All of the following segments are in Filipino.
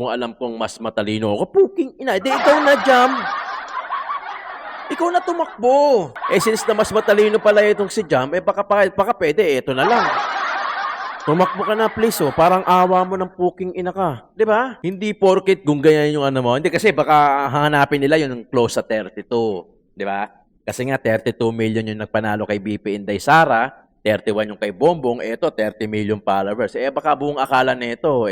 Kung alam kong mas matalino ako, puking ina, di ikaw na jam. Ikaw na tumakbo. Since na mas matalino pala itong si Jam, baka pwede, eto na lang. Tumakbo ka na please, parang awa mo ng puking ina ka. Di ba? Hindi porket kung ganyan yung ano mo. Hindi kasi baka hanapin nila yung close sa 32. Di ba? Kasi nga 32 million yung nagpanalo kay BP Inday Sara, 31 yung kay Bongbong, eto 30 million followers. Baka buong akala nito,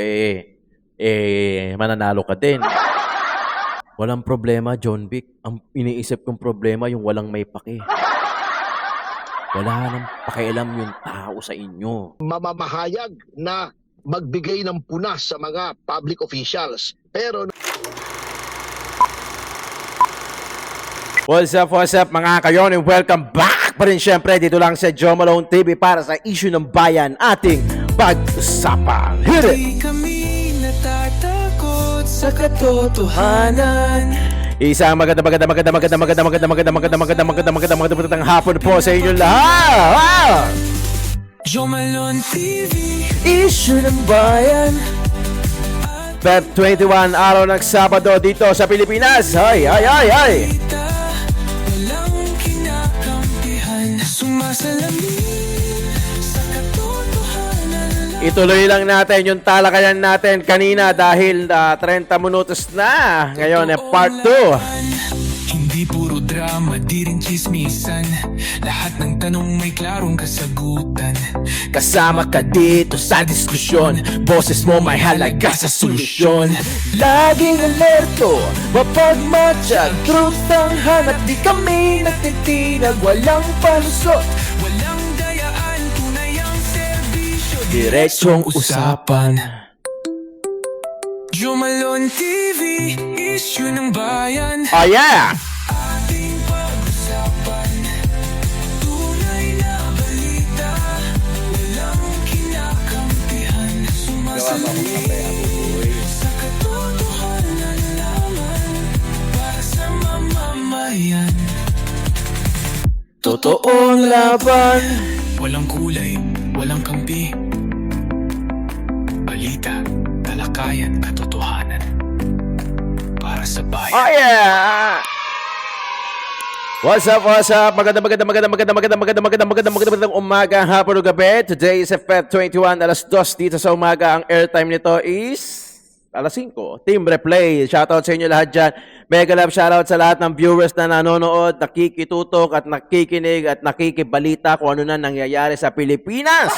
mananalo ka din. Walang problema, John Vic. Ang iniisip kong problema yung walang may pake. Wala nang pakialam yung tao sa inyo. Mamamahayag na magbigay ng punas sa mga public officials. Pero What's up mga kayon, and welcome back pa rin syempre dito lang sa Joe Malone TV para sa issue ng bayan ating pag-usapan. Hit it! Di kami natatakot sa katotohanan. Isang magandang hapon po sa inyo lahat. Joe Malone TV, issue ng bayan. Feb 21, araw ng Sabado dito sa Pilipinas. Ay! Walang kinakampihan, sumasalamin sa katotohanan. Ituloy lang natin yung talakayan natin kanina dahil 30 minutos na. Ngayon part 2. Hindi puro drama, di rin chismisan. Lahat ng tanong may klarong kasagutan. Kasama ka dito sa diskusyon, boses mo may halaga sa solusyon. Laging alerto, mapagmatsyag, truth ang hanap. Di kami nagtitinag, walang palusot. Walang dayaan, tunay ang serbisyo. Diretsong usapan. Joe Malone TV, issue ng bayan. Oh yeah! Ating pag-usapan, tunay na balita. Walang kinakampihan, sumasalamin sa katotohanan lamang para sa mamamayan. Totoong laban. Walang kulay, walang kampi. Balita, talakayan, katotohanan para sa bayan. Oh yeah! What's up? Magandang umaga, hapon o gabi. Today is Feb 21, alas 2 dito sa umaga. Ang airtime nito is alas 5. Team Replay. Shoutout sa inyo lahat dyan. Mega love shoutout sa lahat ng viewers na nanonood, nakikitutok at nakikinig at nakikibalita kung ano na nangyayari sa Pilipinas.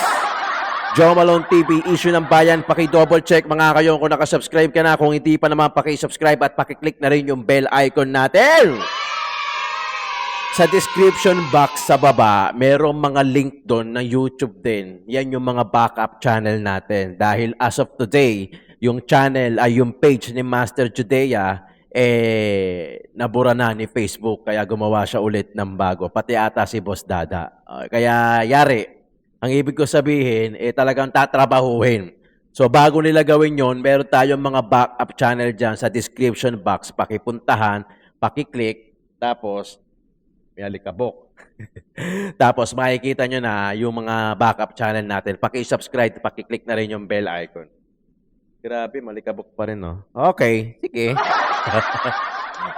Joe Malone TV, issue ng bayan. Paki-double check mga kayo kung nakasubscribe ka na. Kung hindi pa naman, paki-subscribe at paki-click na rin yung bell icon natin. Sa description box sa baba, merong mga link doon na YouTube din. Yan yung mga backup channel natin. Dahil as of today, yung channel ay yung page ni Master Judea, nabura na ni Facebook. Kaya gumawa siya ulit ng bago. Pati ata si Boss Dada. Kaya yari. Ang ibig ko sabihin, talagang tatrabahuhin. So, bago nila gawin yon, meron tayong mga backup channel dyan sa description box. Pakipuntahan, pakiclick, tapos, may alikabok. Tapos, makikita nyo na yung mga backup channel natin. Paki-subscribe, pakiclick na rin yung bell icon. Grabe, malikabok pa rin, no? Okay, sige.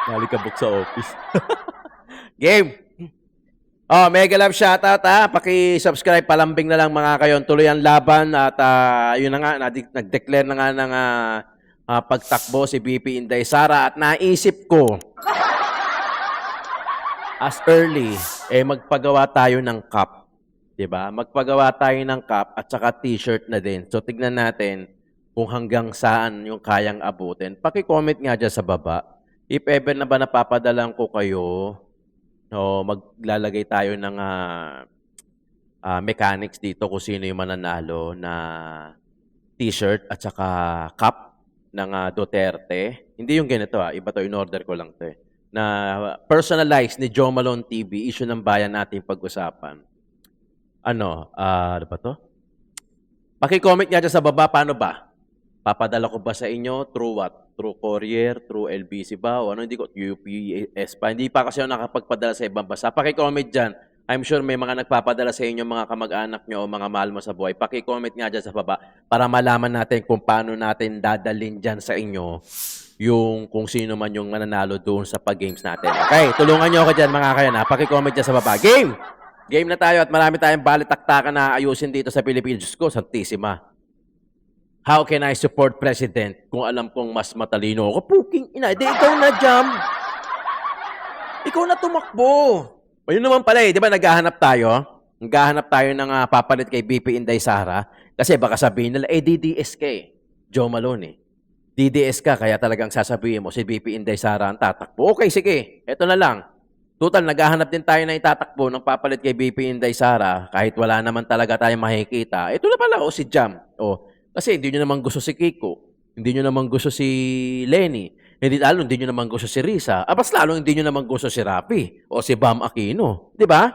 Malikabok sa office. Game! Mega love shoutout ha. Paki-subscribe, palambing na lang mga kayon. Tuloy ang laban at yun na nga, nag-declare na nga ng pagtakbo si BP Inday Sara at naisip ko as early, magpagawa tayo ng cup. Diba? Magpagawa tayo ng cup at saka t-shirt na din. So tignan natin kung hanggang saan yung kayang abutin. Paki-comment nga dyan sa baba. If ever na ba napapadalan ko kayo, maglalagay tayo ng mechanics dito kung sino yung mananalo na t-shirt at saka cup ng Duterte. Hindi yung ganito iba to, in-order ko lang to na personalized ni Joe Malone TV, issue ng bayan nating pag-usapan. Ano ba to? Paki-comment nga dyan sa baba, paano ba? Papadala ko ba sa inyo? Through what? Through courier? Through LBC ba? O ano, hindi ko, UPS pa. Hindi pa kasi ako nakapagpadala sa ibang bansa. Paki-comment dyan I'm sure may mga nagpapadala sa inyo mga kamag-anak nyo o mga mahal mo sa buhay. Paki-comment nga dyan sa baba para malaman natin kung paano natin dadalhin dyan sa inyo yung kung sino man yung mananalo doon sa pag-games natin. Okay, tulungan nyo ako dyan mga kayan ha. Paki-comment dyan sa baba. Game! Game na tayo at marami tayong balitaktakan na ayusin dito sa Pilipinas. Diyos ko, santisima. How can I support President kung alam kong mas matalino ako? Puking ina. Di ikaw na, Jam. Ikaw na tumakbo. O yun naman pala di ba naghahanap tayo? Naghahanap tayo ng papalit kay BP Inday Sara. Kasi baka sabihin nila, DDS ka eh. Joe Malone eh. DDS ka, kaya talagang sasabihin mo, si BP Inday Sara ang tatakbo. Okay, sige. Ito na lang. Total, naghahanap din tayo na itatakbo ng papalit kay BP Inday Sara kahit wala naman talaga tayong makikita. Ito na pala, si Jam. Kasi hindi nyo naman gusto si Kiko. Hindi nyo naman gusto si Lenny. Hindi nyo naman gusto si Risa. Mas lalo hindi nyo naman gusto si Rapi o si Bam Aquino. Di ba?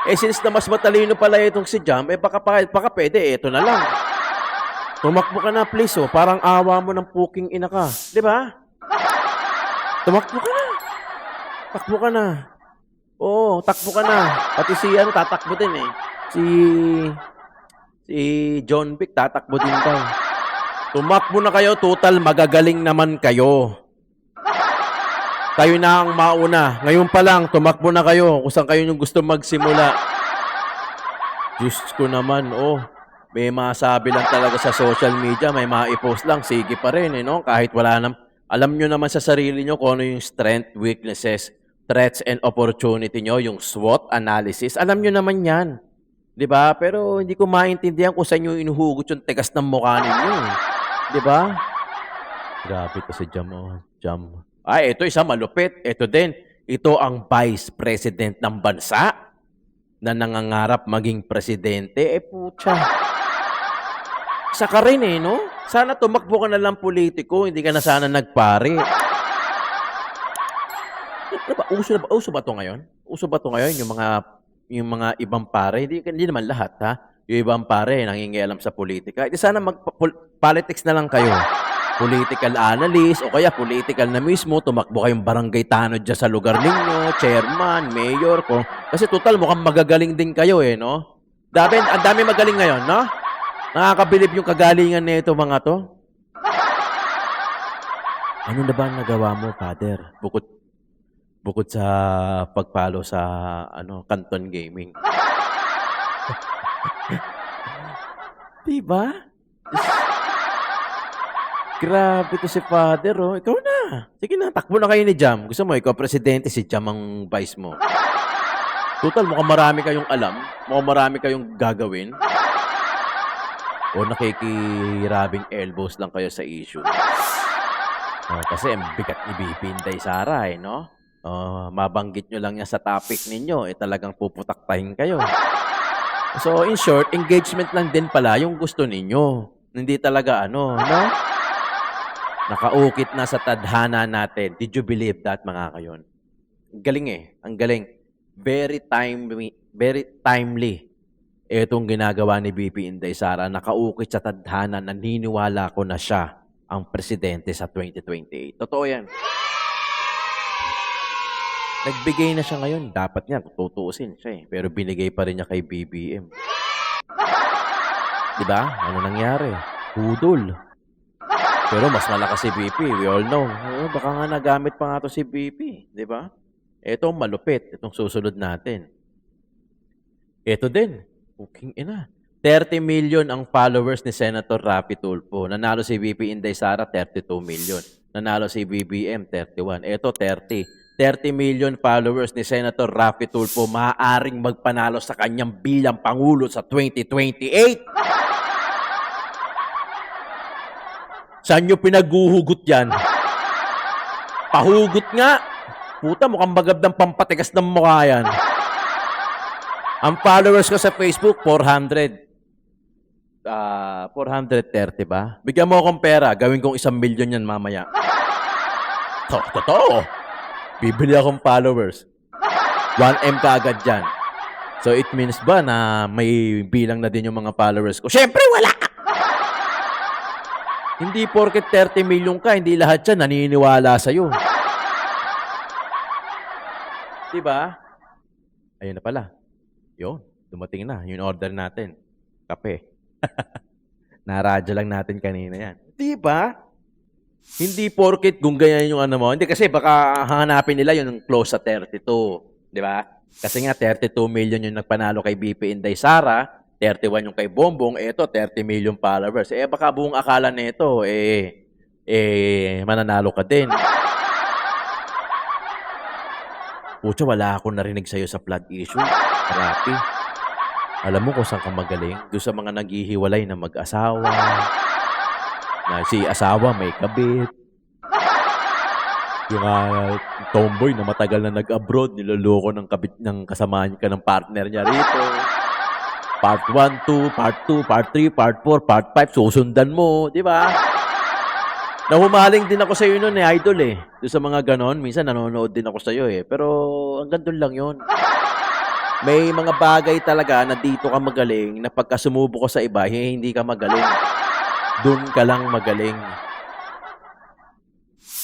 Since na mas matalino pala itong si Jam, baka pwede, ito na lang. Tumakbo ka na, please, Parang awa mo ng puking ina ka. Di ba? Tumakbo ka na. Takbo ka na. Takbo ka na. Pati si tatakbo din eh. Si John Vic, tatakbo din daw. Tumakbo na kayo, total magagaling naman kayo. Kayo na ang mauna. Ngayon pa lang, tumakbo na kayo kung saan kayo yung gusto magsimula. Diyos ko naman, may masabi lang talaga sa social media, may maipost lang, sige pa rin, kahit wala nam. Alam nyo naman sa sarili nyo kung ano yung strength, weaknesses, threats, and opportunity nyo, yung SWOT analysis. Alam nyo naman yan. Diba? Pero hindi ko maintindihan kung saan nyo inuhugot yung tigas ng mukha ninyo. Diba? Grabe ko si Jam. Jam. Ito isa malupit. Ito din. Ito ang Vice President ng bansa na nangangarap maging presidente. Putya. Isa ka rin no? Sana tumakbo ka na lang politiko. Hindi ka na sana nagpare. Uso ba ito ngayon? Uso ba ito ngayon? Yung mga ibang pare, hindi naman lahat, ha? Yung ibang pare, nangingialam sa politika. Sana politics na lang kayo. Political analyst, o kaya political na mismo, tumakbo kayong barangay tanod dyan sa lugar ninyo, chairman, mayor, kasi total, mukhang magagaling din kayo, no? Ang dami magaling ngayon, no? Nakakabilib yung kagalingan na ito, mga to. Ano na ba ang nagawa mo, Father? Bukod sa pagpalo sa Canton Gaming. Diba? Grabe to si Father, Ikaw na. Sige na, takbo na kayo ni Jam. Gusto mo, ikaw presidente, si Jam ang vice mo. Total, mukhang marami kayong alam. Mukhang marami kayong gagawin. O nakikirabing elbows lang kayo sa issue. Kasi ang bigat ni BP Inday Sara, no? Mabanggit nyo lang yan sa topic ninyo, talagang puputaktahin kayo. So, in short, engagement lang din pala yung gusto ninyo. Hindi talaga no? Nakaukit na sa tadhana natin. Did you believe that, mga kayon? Galing Ang galing. Very timely. Itong ginagawa ni BP Inday Sara. Nakaukit sa tadhana, naniniwala ko na siya ang presidente sa 2028. Totoo yan. Nagbigay na siya ngayon. Dapat nga, tutuusin siya Pero binigay pa rin niya kay BBM. Diba? Ano nangyari? Hudol. Pero mas malakas si BP. We all know. Baka nga nagamit pa nga to si BP. Diba? Ito malupit. Itong susunod natin. Ito din. Puking ina. 30 million ang followers ni Senator Rapi Tulfo. Nanalo si BP Inday Sara, 32 million. Nanalo si BBM, 31. Ito, 30. 30 million followers ni Senator Rapi Tulfo maaaring magpanalo sa kanyang bilang Pangulo sa 2028. Saan nyo pinaguhugot yan? Pahugot nga. Puta, mukhang bagab ng pampatigas ng mukha yan. Ang followers ko sa Facebook, 400. 430 ba? Bigyan mo akong pera, gawin kong 1 million yan mamaya. Totoo. Bibili akong followers. 1M ka agad dyan. So it means ba na may bilang na din yung mga followers ko? Siyempre wala! Hindi porket 30 million ka, hindi lahat yan naniniwala sa'yo. Diba? Ayun na pala. Yun, dumating na. Yung order natin. Kape. Naradyo lang natin kanina yan. Di ba? Hindi porket kung ganyan yung ano mo. Hindi kasi baka hanapin nila yung close sa 32. Di ba? Kasi nga 32 million yung nagpanalo kay BP Inday Sara, 31 yung kay Bongbong, eto 30 million followers. Eh baka buong akala nito mananalo ka din. Pucha, wala akong narinig sa'yo sa flood issue. Rapi. Alam mo kung saan ka magaling? Doon sa mga naghihiwalay na mag-asawa. Na si asawa may kabit. Yung tomboy na matagal na nag-abroad, niloloko ng kabit ng kasamahan ka ng partner niya rito. Part 1, 2, Part 2, Part 3, Part 4, Part 5, susundan mo, di ba? Nahumaling din ako sa iyo noon idol eh. Doon sa mga ganon, minsan nanonood din ako sa iyo eh. Pero hanggang doon lang yun. May mga bagay talaga na dito ka magaling, na pagka sumubo ka sa iba, hindi ka magaling. Doon ka lang magaling.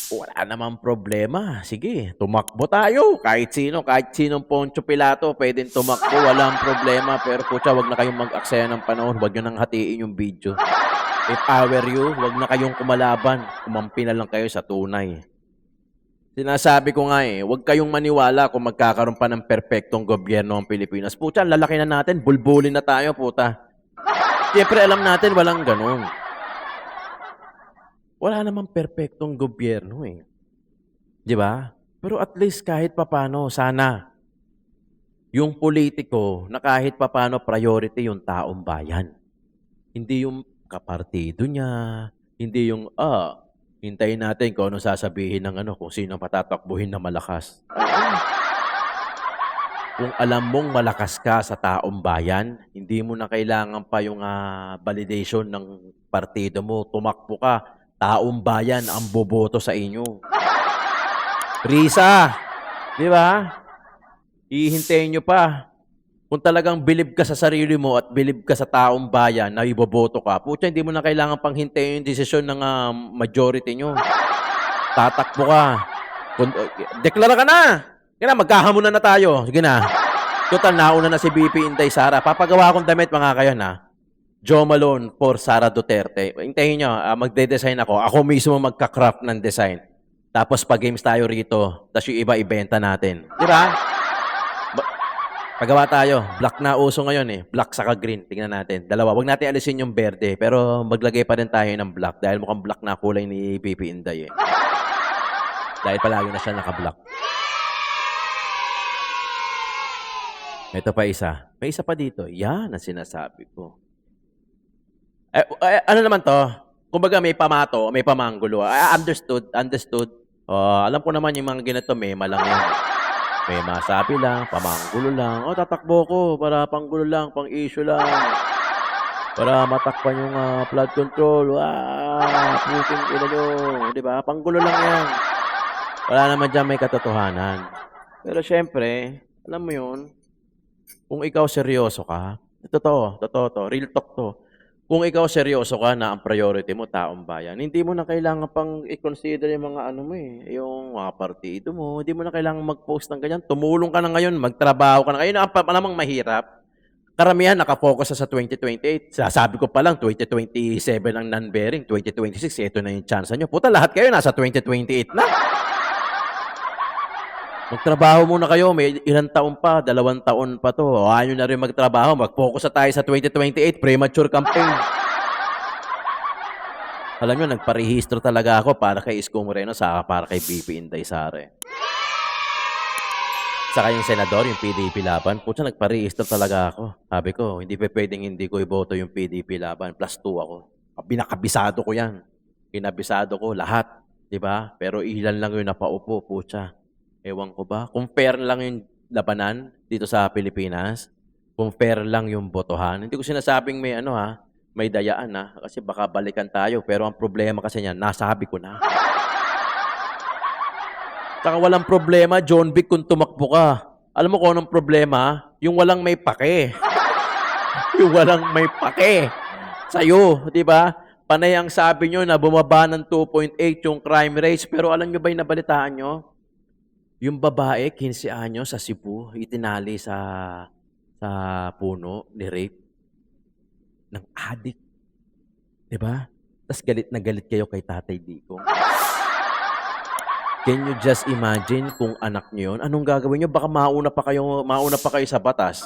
Wala namang problema. Sige, tumakbo tayo. Kahit sinong Poncio Pilato, pwedeng tumakbo, walang problema. Pero putya, wag na kayong mag-aksaya ng panahon. Wag nyo nang hatiin yung video. If I were you, wag na kayong kumalaban. Kumampi na lang kayo sa tunay. Sinasabi ko nga wag kayong maniwala kung magkakaroon pa ng perpektong gobyerno ang Pilipinas. Putya, lalaki na natin. Bulbulin na tayo, puta. Siyempre, alam natin, walang ganun. Wala namang perpektong gobyerno eh. Di ba? Pero at least kahit papano, sana, yung politiko na kahit papano priority yung taong bayan. Hindi yung kapartido niya, hindi yung, hintayin natin kung ano sasabihin ng kung sino patatakbuhin na malakas. Kung alam mong malakas ka sa taong bayan, hindi mo na kailangan pa yung validation ng partido mo. Tumakbo ka, taong bayan ang boboto sa inyo. Risa, di ba? Ihintayin nyo pa. Kung talagang bilib ka sa sarili mo at bilib ka sa taong bayan na iboboto ka, putya, hindi mo na kailangan pang hintayin yung desisyon ng majority nyo. Tatakbo ka. Deklara ka na! Sige na, magkahamunan na tayo. Sige na. Total, nauna na si BP Inday Sara. Papagawa akong damit, mga kayo na. Joe Malone for Sara Duterte. Hintayin nyo, magde-design ako. Ako mismo magka-craft ng design. Tapos pag-games tayo rito. Tapos yung iba, ibenta natin. Di ba? Pagawa tayo. Black na uso ngayon Black saka green. Tingnan natin. Dalawa. Huwag natin alisin yung berde. Pero maglagay pa rin tayo ng black. Dahil mukhang black na kulay ni BP Inday Dahil palagi na siya naka-black. Ito pa isa. May isa pa dito. Yan ang sinasabi ko. Ano naman to? Kumbaga may pamato, may pamanggulo. Understood. Alam ko naman yung mga ganito, may malang yan. May masabi lang, pamanggulo lang. Tatakbo ko para panggulo lang, pang-issue lang. Para matakpan yung flood control. Puting ina nyo. Diba? Panggulo lang yan. Wala naman dyan may katotohanan. Pero syempre, alam mo yun, kung ikaw seryoso ka, totoo to, real talk to. Kung ikaw seryoso ka na ang priority mo, taong bayan, hindi mo na kailangan pang i-consider yung mga yung mga partido mo. Hindi mo na kailangan mag-post ng ganyan. Tumulong ka na ngayon, magtrabaho ka na ngayon. Alamang mahirap. Karamihan nakafocus sa 2028. Sabi ko pa lang, 2027 ang non-bearing. 2026, ito na yung chance nyo. Puta, lahat kayo nasa 2028 na. Magtrabaho muna kayo, may ilang taon pa, 2 taon pa to. Ayaw nyo na rin magtrabaho, mag-focus na tayo sa 2028, premature campaign. Alam nyo, nagparehistro talaga ako para kay Isko Moreno, para kay BP Inday Sara. Saka yung senador, yung PDP Laban, putya, nagparehistro talaga ako. Sabi ko, hindi pwedeng hindi ko iboto yung PDP Laban, +2 ako. Binakabisado ko yan. Kinabisado ko lahat, di ba? Pero ilan lang yung napaupo, putya. Ewan ko ba? Kung fair lang yung labanan dito sa Pilipinas, kung fair lang yung botohan, hindi ko sinasabing may dayaan kasi baka balikan tayo. Pero ang problema kasi niyan, nasabi ko na. Saka walang problema, John Vic, kung tumakbo ka. Alam mo kung anong problema? Yung walang may pake. Yung walang may pake. Sa'yo, di ba? Panay ang sabi nyo na bumaba ng 2.8 yung crime rates. Pero alam nyo ba yung nabalitaan nyo? Yung babae, 15 anyos sa Cebu, itinali sa puno, ni-rape ng adik. 'Di ba? Tas galit na galit kayo kay Tatay Digong. Can you just imagine kung anak niyo 'yon? Anong gagawin niyo? Baka mauna pa kayo sa batas.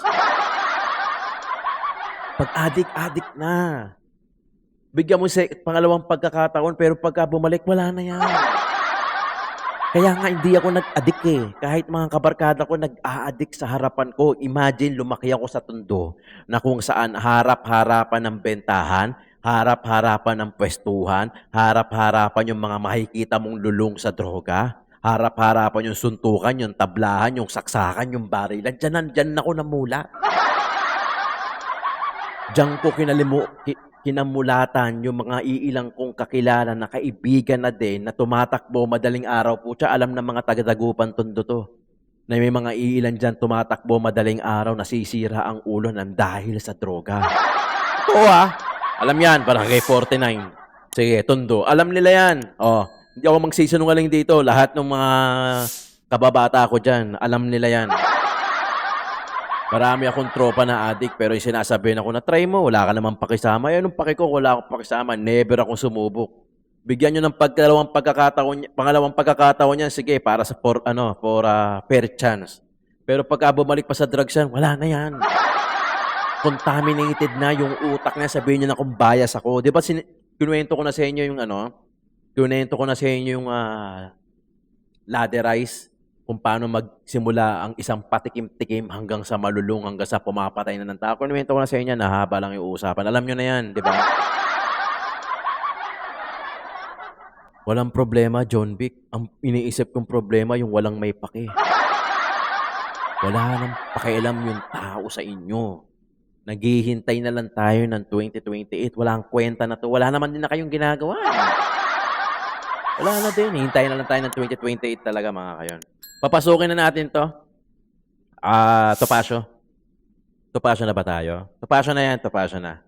Pag adik na. Bigyan mo sa pangalawang pagkakataon pero pagka bumalik wala na 'yan. Kaya nga hindi ako nag-adik eh. Kahit mga kabarkada ko nag-a-adik sa harapan ko. Imagine lumaki ako sa Tondo na kung saan harap-harapan ng bentahan, harap-harapan ng pwestuhan, harap-harapan yung mga makikita mong lulong sa droga, harap-harapan yung suntukan, yung tablahan, yung saksakan, yung barilan. Diyan ako namula. Diyan ko kinamulatan yung mga iilang kong kakilala na kaibigan na din na tumatakbo madaling araw po siya. Alam ng mga taga-Dagupan Tondo to. Na may mga iilan dyan tumatakbo madaling araw nasisira ang ulo ng dahil sa droga. Oo alam yan, Barangay 49. Sige, Tondo. Alam nila yan. Hindi ako magsisinungaling dito. Lahat ng mga kababata ko dyan, alam nila yan. Marami akong tropa na adik pero yung sinasabihin ako na try mo, wala ka naman pakisama. Anong paki ko, wala akong pakisama. Never akong sumubok. Bigyan nyo ng pangalawang pagkakataon yan, sige, para sa fair chance. Pero pagka bumalik pa sa drugs yan, wala na yan. Contaminated na yung utak niya, sabihin niyo na kung bias ako. Di ba kinuwento ko na sa inyo yung laderize? Kung paano magsimula ang isang patikim-tikim hanggang sa malulung, hanggang sa pumapatay na ng tao. Kinuwento ko na sa inyo, nahaba lang yung usapan. Alam nyo na yan, di ba? Walang problema, John Vic. Ang iniisip kong problema, yung walang may pake. Wala nang pakialam yung tao sa inyo. Naghihintay na lang tayo ng 2028. Walang kwenta na to. Wala naman din na kayong ginagawa. Wala na din. Hintayin na lang tayo ng 2028 talaga, mga kayon. Papasukin na natin to. Topacio. Topacio na ba tayo? Topacio na yan, Topacio na.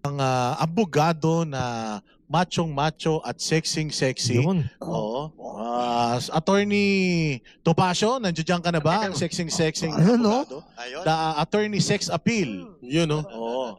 Ang abogado na machong-macho at sexing-sexy. Yun. Oo. Attorney Topacio, nandiyan ka na ba? Ang sexing-sexing Ayun, no? abogado. The attorney sex appeal. Yun, no? Oo.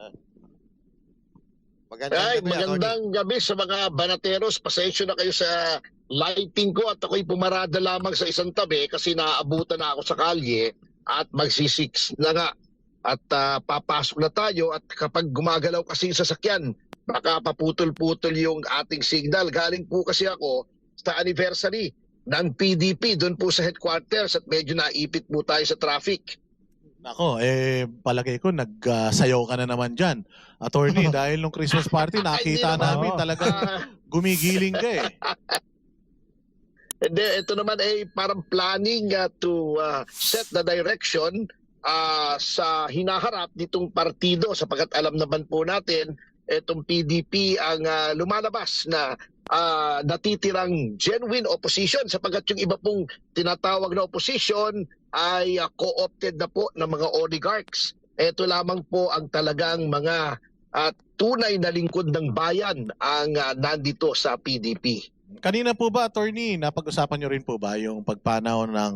Magandang gabi sa mga banateros. Pasensya na kayo sa lighting ko at ako'y pumarada lamang sa isang tabi kasi naaabutan na ako sa kalye at magsisix na nga. At papasok na tayo at kapag gumagalaw kasi yung sasakyan, baka paputol-putol yung ating signal. Galing po kasi ako sa anniversary ng PDP doon po sa headquarters at medyo naipit po tayo sa traffic. Nako, palagay ko nagsayaw ka na naman dyan. Attorney, dahil nung Christmas party, nakita namin talagang gumigiling ka eh. Hindi, ito naman ay parang planning to set the direction sa hinaharap nitong partido sapagkat alam naman po natin itong PDP ang lumalabas na natitirang genuine opposition sapagkat yung iba pong tinatawag na opposition ay co-opted na po ng mga oligarchs. Ito lamang po ang talagang mga tunay na lingkod ng bayan ang nandito sa PDP. Kanina po ba, attorney, napag-usapan nyo rin po ba yung pagpanaw ng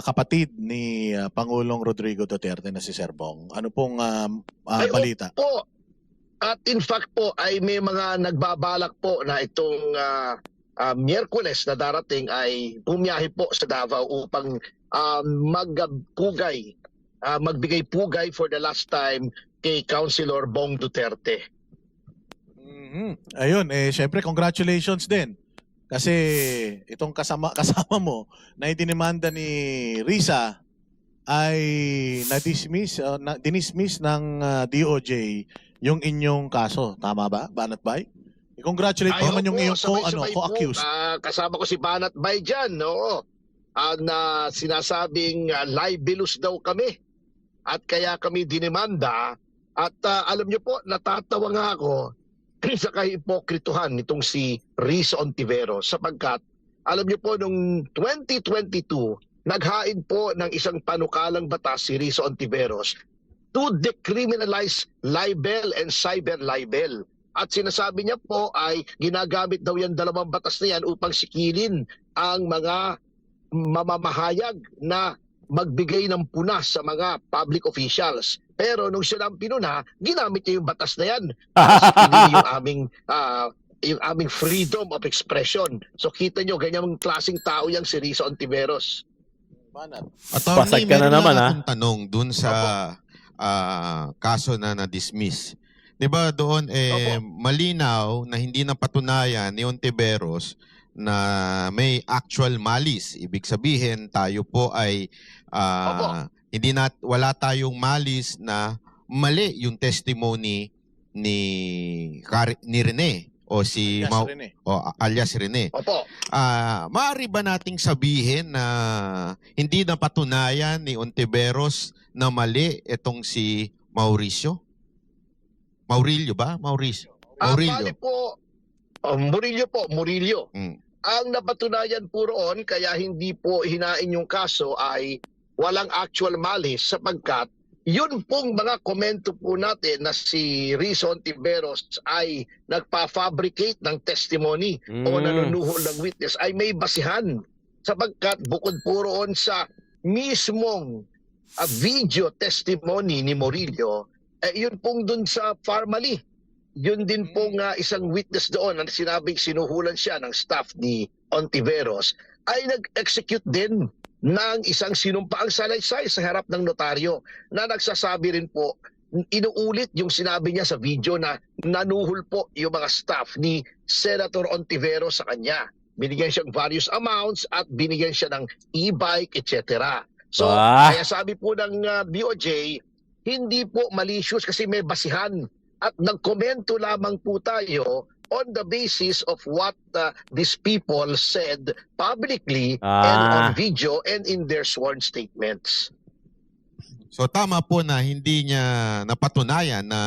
kapatid ni Pangulong Rodrigo Duterte na si Sir Bong? Ano pong balita? Po. At in fact po ay may mga nagbabalak po na itong Miyerkules na darating ay bumiyahe po sa Davao upang magbigay pugay for the last time kay Councilor Bong Duterte. Ayun, syempre congratulations din. Kasi itong kasama mo na idinimanda ni Risa ay dinismiss ng DOJ yung inyong kaso. Tama ba, Banat Bay? I-congratulate ko naman yung iyong co-accused. Kasama ko si Banat Bay dyan, oo. Na sinasabing libelous daw kami. At kaya kami dinimanda. At alam niyo po, natatawa nga ako sa kahipokrituhan nitong si Risa Ontiveros sapagkat alam niyo po nung 2022 naghain po ng isang panukalang batas si Risa Ontiveros to decriminalize libel and cyber libel. At sinasabi niya po ay ginagamit daw yan 2 batas na yan upang sikilin ang mga mamamahayag na magbigay ng puna sa mga public officials. Pero nung siya ang pinuna, ginamit niya yung batas na yan para sikilin yung aming freedom of expression. So kita nyo, ganyang klaseng tao yang si Rizzo Ontiveros. Banat. Basag Attorney, ka na meron naman, lang ha? akong tanong dun sa kaso na na-dismiss. 'Di ba doon malinaw na hindi napatunayan ni Ontiveros na may actual malice. Ibig sabihin tayo po ay wala tayong malice na mali yung testimony ni Rene o si Yes, Rene. alias Rene. Opo. Maaari ba nating sabihin na hindi napatunayan ni Ontiveros na mali itong si Mauricio? Maurilio ba? Mauricio. Bali Maurilio. po, Murillo. Mm. Ang napatunayan po roon, kaya hindi po hinain yung kaso ay walang actual malice sapagkat yun pong mga komento po natin na si Rizzo Ontiveros ay nagpa-fabricate ng testimony o nanunuhol ng witness ay may basihan sapagkat bukod po roon sa mismong video testimony ni Murillo, yun pong dun sa Farmally. Yun din pong isang witness doon na sinabing sinuhulan siya ng staff ni Ontiveros ay nag-execute din ng isang sinumpaang salaysay sa harap ng notaryo na nagsasabi rin po, inuulit yung sinabi niya sa video na nanuhol po yung mga staff ni Senator Ontiveros sa kanya. Binigyan siyang various amounts at binigyan siya ng e-bike, etc. So, kaya sabi po ng DOJ, hindi po malicious kasi may basihan. At nagkomento lamang po tayo on the basis of what these people said publicly and on video and in their sworn statements. So tama po na hindi niya napatunayan na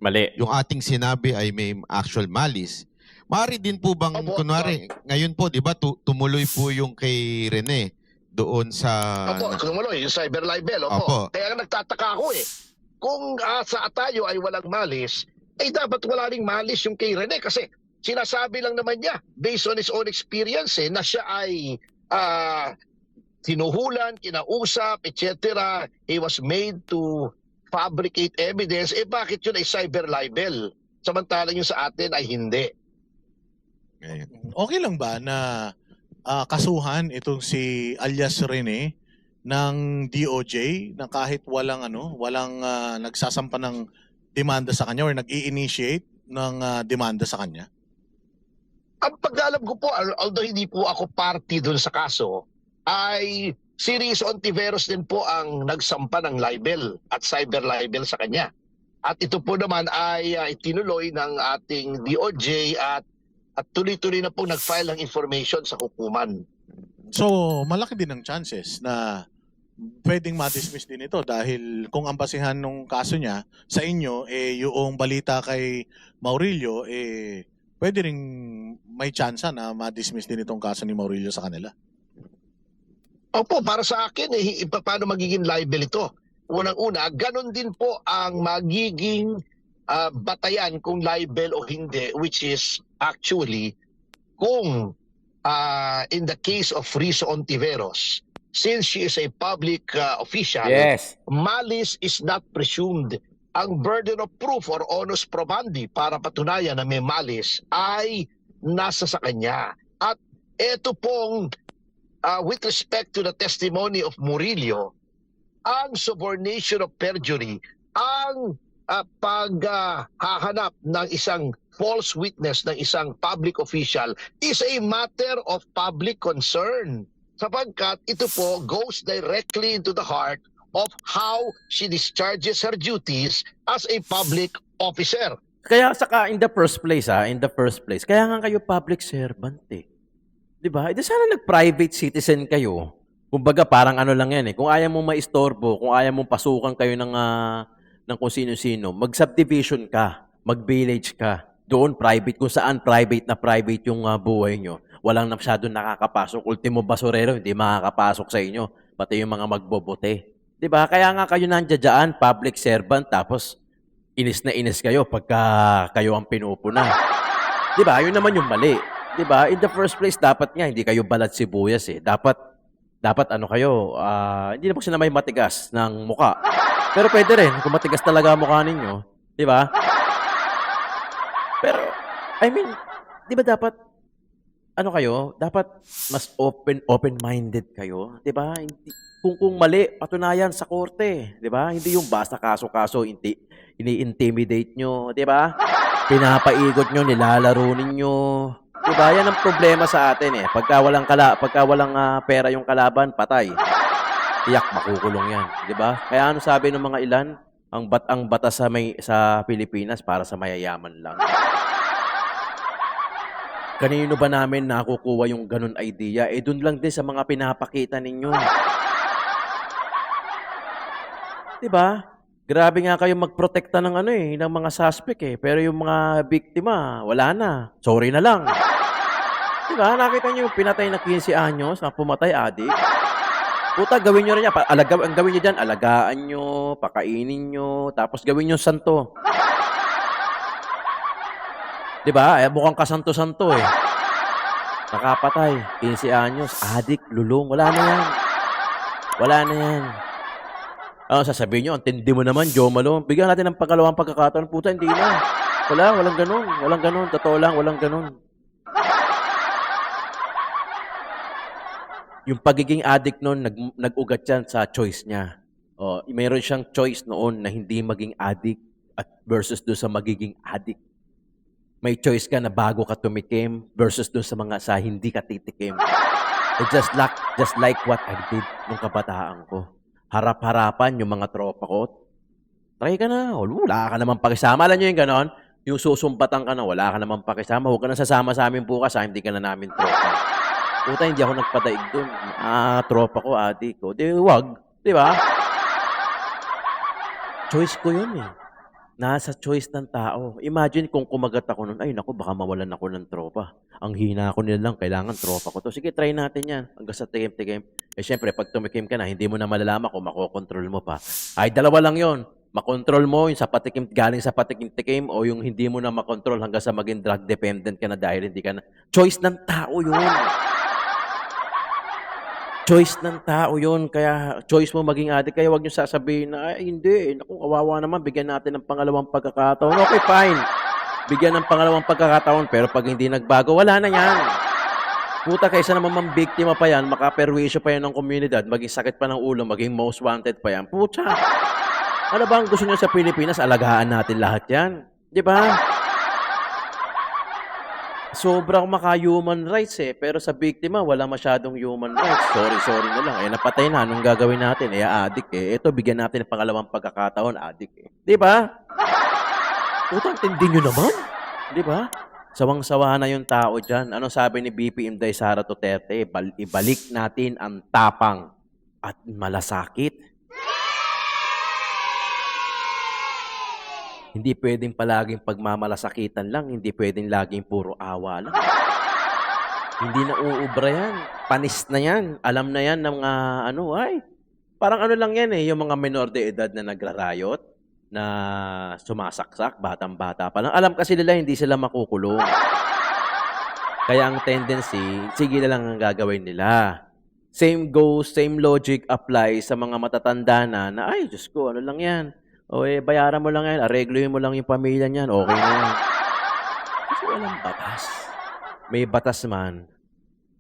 Mali. yung ating sinabi ay may actual malice. Maaari din po bang, Opo, kunwari, ngayon po, di ba, tumuloy po yung kay Rene doon sa... Opo, kumuloy, yung cyber libel. Opo. Opo. Kaya nagtataka ako kung sa tayo ay walang malice, dapat wala ring malice yung kay Rene kasi sinasabi lang naman niya based on his own experience na siya ay tinuhulan, kinausap, etc. He was made to fabricate evidence. Bakit yun ay cyber libel? Samantalang yung sa atin ay hindi. Okay lang ba na kasuhan itong si alias Rene ng DOJ na kahit walang nagsasampa ng demanda sa kanya or nag-i-initiate ng demanda sa kanya? Ang pag-alam ko po, although hindi po ako party dun sa kaso, ay si Rizzo Ontiveros din po ang nagsampa ng libel at cyber libel sa kanya. At ito po naman ay tinuloy ng ating DOJ at tuloy-tuloy na po nag-file ng information sa hukuman. So, malaki din ang chances na pwedeng ma-dismiss din ito dahil kung ang basihan ng kaso niya sa inyo, yung balita kay Maurilio, pwede rin may chance na ma-dismiss din itong kaso ni Maurilio sa kanila. Opo, para sa akin, paano magiging libel ito? Unang-una, ganun din po ang magiging batayan kung libel o hindi, which is actually kung in the case of Rizzo Ontiveros, since she is a public official, malice is not presumed. Ang burden of proof or onus probandi para patunayan na may malice ay nasa sa kanya. At ito pong with respect to the testimony of Murillo, ang subornation of perjury, ang paghahanap ng isang false witness ng isang public official is a matter of public concern. Sapagkat ito po goes directly into the heart of how she discharges her duties as a public officer. Kaya saka in the first place, kaya nga kayo public servant eh. 'Di ba? Sana nag-private citizen kayo. Kumbaga parang ano lang 'yan eh. Kung ayaw mong maistorbo, kung ayaw mong pasukan kayo ng kung sino-sino, mag-subdivision ka, mag-village ka. Doon private, kung saan private yung buhay nyo. Walang masyadong nakakapasok. Ultimo basurero, hindi makakapasok sa inyo. Pati yung mga magbobote. 'Di ba? Kaya nga kayo nandiyan, public servant, tapos inis na inis kayo pagka kayo ang pinupuna. 'Di ba? Yun naman yung mali. 'Di ba? In the first place, dapat nga hindi kayo balat sibuyas eh. Dapat ano kayo, hindi na po sila may matigas ng muka. Pero pwede rin kung matigas talaga ang mukha ninyo, 'di ba? Pero I mean, 'di ba dapat ano kayo, dapat mas open-minded kayo, 'di ba? Hindi kung mali, patunayan sa korte, 'di ba? Hindi yung basta kaso-kaso ini-intimidate nyo, 'di ba? Pinapaigot nyo, nilalaro ninyo. 'Di ba? Yan ang problema sa atin eh. Pagka walang pera yung kalaban, patay. Tiyak makukulong 'yan, 'di ba? Kaya ano sabi ng mga ilan, ang batas sa Pilipinas para sa mayayaman lang. Kanino ba namin nakukuha yung ganun idea? Eh, dun lang din sa mga pinapakita ninyo. 'Di ba? Grabe nga kayo magprotekta ng ng mga suspect eh. Pero yung mga biktima, wala na. Sorry na lang. 'Di ba? Nakita niyo yung pinatay na 15 anyos, na pumatay adik. Puta, gawin niyo rin yan. Ang gawin niyo diyan, alagaan niyo, pakainin niyo, tapos gawin niyo santo. 'Di ba? Mukhang kasanto-santo eh. Nakapatay, 15 anyos, adik, lulong, wala na yan. Wala na yan. Ano sasabihin nyo? Ang tindi mo naman, Joe Malo. Bigyan natin ng pangkalawang pagkakataon. Puta, hindi na. Walang ganun. Walang ganun. Totoo lang, walang ganun. Yung pagiging addict noon, nag-ugat yan sa choice niya. Mayroon siyang choice noon na hindi maging addict at versus doon sa magiging addict. May choice ka na bago ka tumikim versus doon sa hindi ka titikim. Just like what I did nung kabataan ko. Harap-harapan yung mga tropa ko. Try ka na. Wala ka naman pakisama. Alam nyo yung ganon? Yung susumbatan ka na, wala ka naman pakisama. Huwag ka na sasama sa amin bukas, hindi ka na namin tropa. Puta, hindi ako nagpadaig dun. Tropa ko, adik ko. Di, wag. Di ba? Choice ko yun eh. Nasa choice ng tao. Imagine kung kumagat ako nun, ay naku, baka mawalan ako ng tropa. Ang hina ko nila lang, kailangan tropa ko to. Sige, try natin yan. Hanggang sa tikim-tikim. Eh, syempre, pag tumikim ka na, hindi mo na malalaman kung makokontrol mo pa. Ay, dalawa lang yon. Makontrol mo yung sa patikim, galing sa patikim-tikim o yung hindi mo na makontrol hanggang sa maging drug dependent ka na dahil hindi ka na. Choice ng tao yun. Choice ng tao yun. Kaya choice mo maging addict. Kaya huwag nyo sasabihin na, ay hindi. Naku, kawawa naman. Bigyan natin ng pangalawang pagkakataon. Okay, fine. Bigyan ng pangalawang pagkakataon. Pero pag hindi nagbago, wala na yan. Puta, kaysa naman mambiktima pa yan, makaperwisyo pa yan ng komunidad, maging sakit pa ng ulo, maging most wanted pa yan. Puta, ano ba ang gusto nyo sa Pilipinas? Alagaan natin lahat yan. Di ba? Sobrang maka-human rights eh. Pero sa biktima, wala masyadong human rights. Sorry na lang. Napatay na. Anong gagawin natin? Addict eh. Ito, bigyan natin ng pangalawang pagkakataon. Addict eh. Di ba? Putang tindi nyo naman. Di ba? Sawang-sawa na yung tao dyan. Ano sabi ni BP Inday Sara Duterte? Ibalik natin ang tapang at malasakit. Hindi pwedeng palaging pagmamalasakitan lang. Hindi pwedeng laging puro awa lang. Hindi na uubra yan. Panis na yan. Alam na yan ng mga parang lang yan eh. Yung mga menor de edad na nagrarayot, na sumasaksak, batang-bata pa lang. Alam kasi nila hindi sila makukulong. Kaya ang tendency, sige na lang ang gagawin nila. Same goes, same logic applies sa mga matatanda na ay, Diyos ko, ano lang yan. Bayaran mo lang yan, aregluhin mo lang yung pamilya niyan, okay na yan. Kasi walang batas. May batas man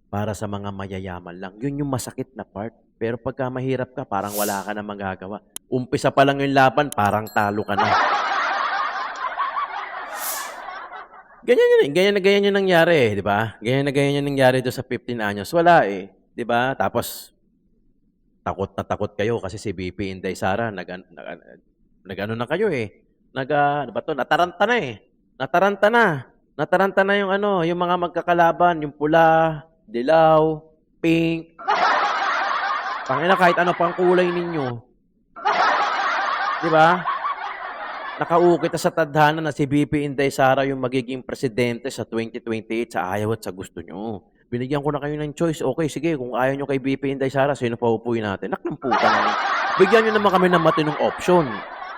para sa mga mayayaman lang. Yun yung masakit na part. Pero pagka mahirap ka, parang wala ka na magagawa. Umpisa pa lang yung laban, parang talo ka na. Ganyan yung nangyari, di ba? Ganyan yung nangyari doon sa 15 anyos. Wala eh, di ba? Tapos, takot na takot kayo kasi si BP Inday Sara, nag-ano na kayo eh. Nataranta na eh. Nataranta na yung yung mga magkakalaban, yung pula, dilaw, pink. Pangina kahit ano pang kulay ninyo. 'Di ba? Nakaukit sa tadhana na si BP Inday Sara yung magiging presidente sa 2028 sa ayaw at sa gusto nyo. Binigyan ko na kayo ng choice. Okay, sige, kung ayaw nyo kay BP Inday Sara, sino pa upuin natin? Nak ng puta naman. Bigyan nyo naman kami ng matinong option.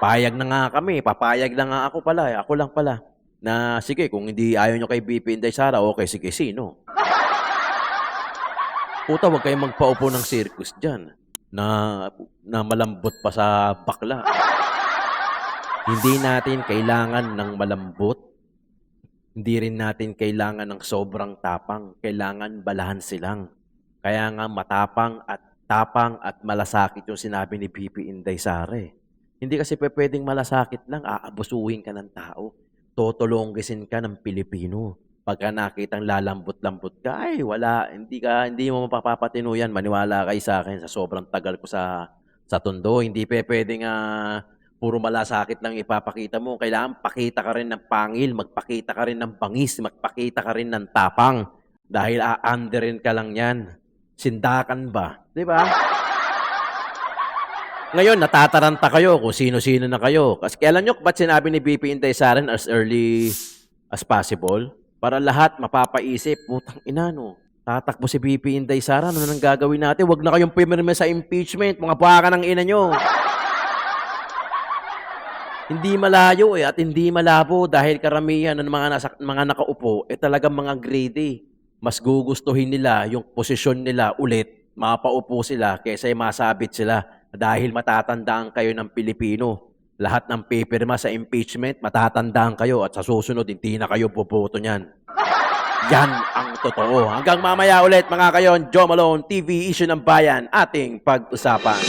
Payag na nga kami, papayag na nga ako pala, ako lang pala. Na sige, kung hindi ayaw nyo kay BP Inday Sara, okay, sige, sino? Puta, huwag kayong magpaupo ng circus dyan na malambot pa sa bakla. Hindi natin kailangan ng malambot. Hindi rin natin kailangan ng sobrang tapang. Kailangan balanse lang. Kaya nga tapang at malasakit yung sinabi ni BP Inday Sara. Hindi kasi pwedeng malasakit lang, aabusuhin ka ng tao. Totolonggisin ka ng Pilipino. Pagka nakitang lalambot-lambot ka, ay wala, hindi mo mapapapatino yan. Maniwala kayo sa akin sa sobrang tagal ko sa Tondo. Hindi pwedeng puro malasakit lang ipapakita mo. Kailangan pakita ka rin ng pangil, magpakita ka rin ng bangis, magpakita ka rin ng tapang. Dahil aanderin ka lang yan. Sindakan ba? Di ba? Ngayon, natataranta kayo kung sino-sino na kayo. Kasi kailan nyo, ba't sinabi ni BP Inday Sara as early as possible? Para lahat mapapaisip, putang ina no. Tatakbo si BP Inday Sara, ano nang gagawin natin? Huwag na kayong pumirme sa impeachment, mga baka ng ina nyo. Hindi malayo at hindi malabo dahil karamihan ng mga nakaupo talagang mga grade A. Mas gugustuhin nila yung posisyon nila ulit, mapaupo sila kaysa masabit sila dahil matatandaan kayo ng Pilipino. Lahat ng pipirma sa impeachment, matatandaan kayo at sa susunod, hindi na kayo puputo niyan. Yan ang totoo. Hanggang mamaya ulit mga kayon, Joe Malone TV, Issue ng Bayan, ating pag-usapan.